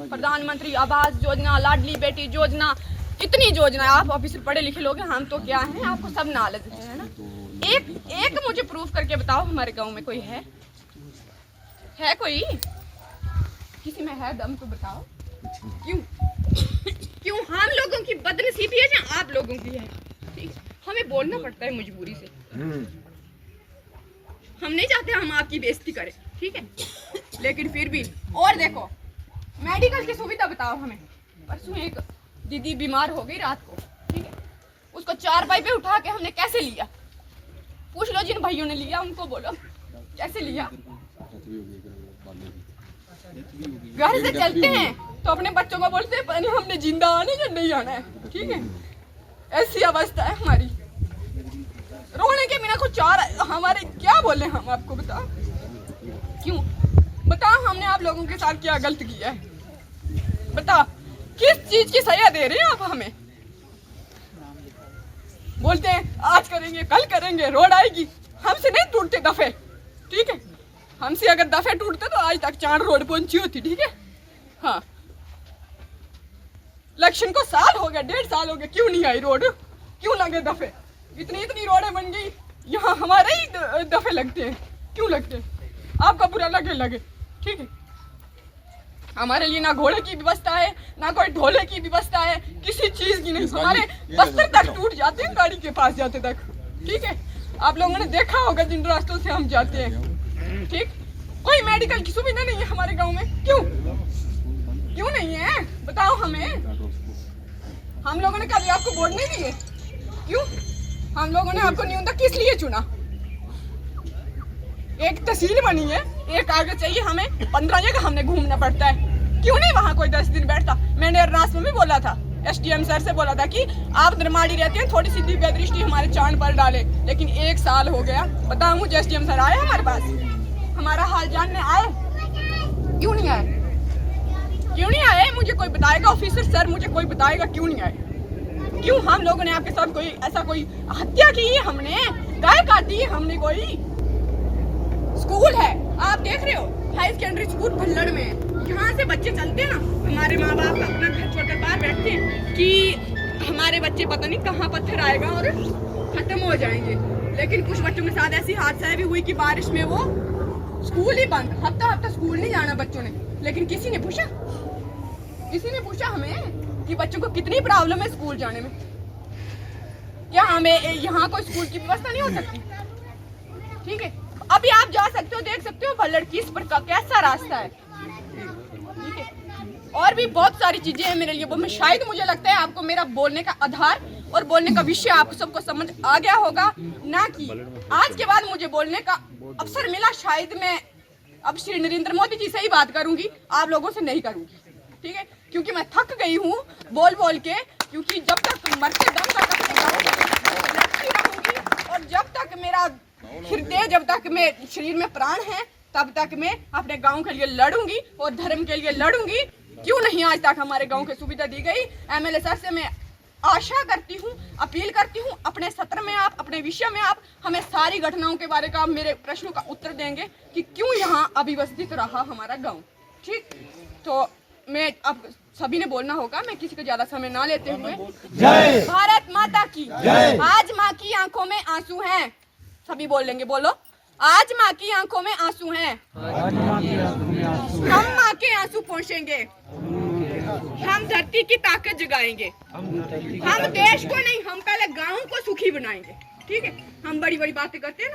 प्रधानमंत्री आवास योजना, लाडली बेटी योजना, कितनी योजना है। आप ऑफिसर पढ़े लिखे लोग हैं, हम तो क्या हैं, आपको सब नॉलेज है ना। एक मुझे प्रूफ करके बताओ हमारे गांव में कोई है कोई, किसी में है दम तो बताओ। क्यों हम लोगों की बदनसीबी है या आप लोगों की है? ठीक, हमें बोलना पड़ता है मजबूरी से। हम नहीं चाहते हम आपकी बेइज्जती करें, ठीक है, लेकिन फिर भी। और देखो, मेडिकल की सुविधा बताओ हमें। परसों एक दीदी बीमार हो गई रात को, ठीक है, उसको 4 पाई पे उठा के हमने कैसे लिया? पूछ लो जिन भाइयों ने लिया, उनको बोलो कैसे लिया। घर से चलते हैं तो अपने बच्चों को बोलते हैं पता हमने जिंदा आना या नहीं आना है, ठीक है। ऐसी अवस्था है हमारी, रोने के बिना कुछ और हमारे क्या बोले हम आपको बताओ। क्यों बताओ, हमने आप लोगों के साथ क्या गलत किया है? बताओ किस चीज की सजा दे रहे हैं आप हमें? बोलते हैं आज करेंगे कल करेंगे, रोड आएगी। हमसे नहीं टूटते दफे, ठीक है, हमसे अगर दफे टूटते तो आज तक 4 रोड पहुंची होती, ठीक है। हाँ, इलेक्शन को साल हो गया, 1.5 साल हो गया, क्यों नहीं आई रोड? क्यों लगे दफे? इतनी रोडें बन गई, यहाँ हमारे ही दफे लगते हैं, क्यों लगते हैं? आपका बुरा लगे, ठीक है। हमारे लिए ना घोड़े की व्यवस्था है, ना कोई ढोले की व्यवस्था है, किसी चीज की नहीं। हमारे बस्तर तक टूट जाते हैं गाड़ी के पास जाते तक, ठीक है। आप लोगों ने देखा होगा जिन रास्तों से हम जाते हैं, ठीक। कोई मेडिकल की सुविधा नहीं है हमारे गांव में, क्यों नहीं है बताओ हमें। हम लोगों ने कभी आपको वोट नहीं दिए, क्यों? हम लोगों ने आपको न्यूनतम किस लिए चुना? एक तहसील बनी है, एक कागज चाहिए हमें, 15 जगह हमने घूमना पड़ता है, क्यों नहीं वहाँ कोई 10 दिन बैठता? मैंने अरनास में भी बोला था, SDM सर से बोला था कि आप निर्माणी रहते हैं, थोड़ी सी दिव्य दृष्टि हमारे चांद पर डाले। लेकिन 1 साल हो गया, बताओ मुझे SDM सर आए हमारे पास? हमारा हाल जानने आए? क्यों नहीं आए? मुझे कोई बताएगा ऑफिसर सर, मुझे कोई बताएगा क्यों नहीं आए? क्यों हम लोगों ने आपके साथ कोई हत्या की है? हमने गाय काटी है हमने? कोई स्कूल है, आप देख रहे हो, हाई सेकेंडरी स्कूल भल्लड़ में, यहाँ से बच्चे चलते हैं ना, हमारे माँ बाप अपना घर छोड़कर बाहर बैठते हैं कि हमारे बच्चे पता नहीं कहाँ पत्थर आएगा और खत्म हो जाएंगे। लेकिन कुछ बच्चों के साथ ऐसी हादसा भी हुई कि बारिश में वो स्कूल ही बंद, हफ्ता स्कूल नहीं जाना बच्चों ने। लेकिन किसी ने पूछा हमें कि बच्चों को कितनी प्रॉब्लम है स्कूल जाने में? क्या हमें यहाँ कोई स्कूल की व्यवस्था नहीं हो सकती? ठीक है, अभी आप जा सकते हो, देख सकते हो भल्लड़ किस प्रकार कैसा रास्ता है, ठीक है। और भी बहुत सारी चीजें हैं मेरे लिए, वो मैं शायद मुझे लगता है आपको मेरा बोलने का आधार और बोलने का विषय आप सबको समझ आ गया होगा ना, कि आज के बाद मुझे बोलने का अवसर मिला, शायद मैं अब श्री नरेंद्र मोदी जी से ही बात करूंगी, आप लोगों से नहीं करूंगी, ठीक है। क्योंकि मैं थक गई हूँ बोल के, क्योंकि जब तक मरते दम तक लड़ती रहूंगी, और जब तक मेरा हृदय, जब तक मैं शरीर में प्राण है, तब तक मैं अपने गांव के लिए लड़ूंगी और धर्म के लिए लड़ूंगी। क्यों नहीं आज तक हमारे गांव की सुविधा दी गई? MLA सर से मैं आशा करती हूँ, अपील करती हूँ, अपने सत्र में आप, अपने विषय में आप हमें सारी घटनाओं के बारे का, मेरे प्रश्नों का उत्तर देंगे कि क्यों यहाँ अव्यवस्थित रहा हमारा गाँव, ठीक। तो मैं अब सभी ने बोलना होगा, मैं किसी को ज्यादा समय ना लेते हुए, जय भारत माता की जय। आज माँ की आंखों में आंसू हैं, सभी बोल लेंगे, बोलो, आज माँ की आंखों में आंसू हैं, हम माँ के आंसू पोंछेंगे, हम धरती की ताकत जगाएंगे, हम देश को नहीं, हम पहले गाँव को सुखी बनाएंगे, ठीक है। हम बड़ी बड़ी बातें करते हैं ना,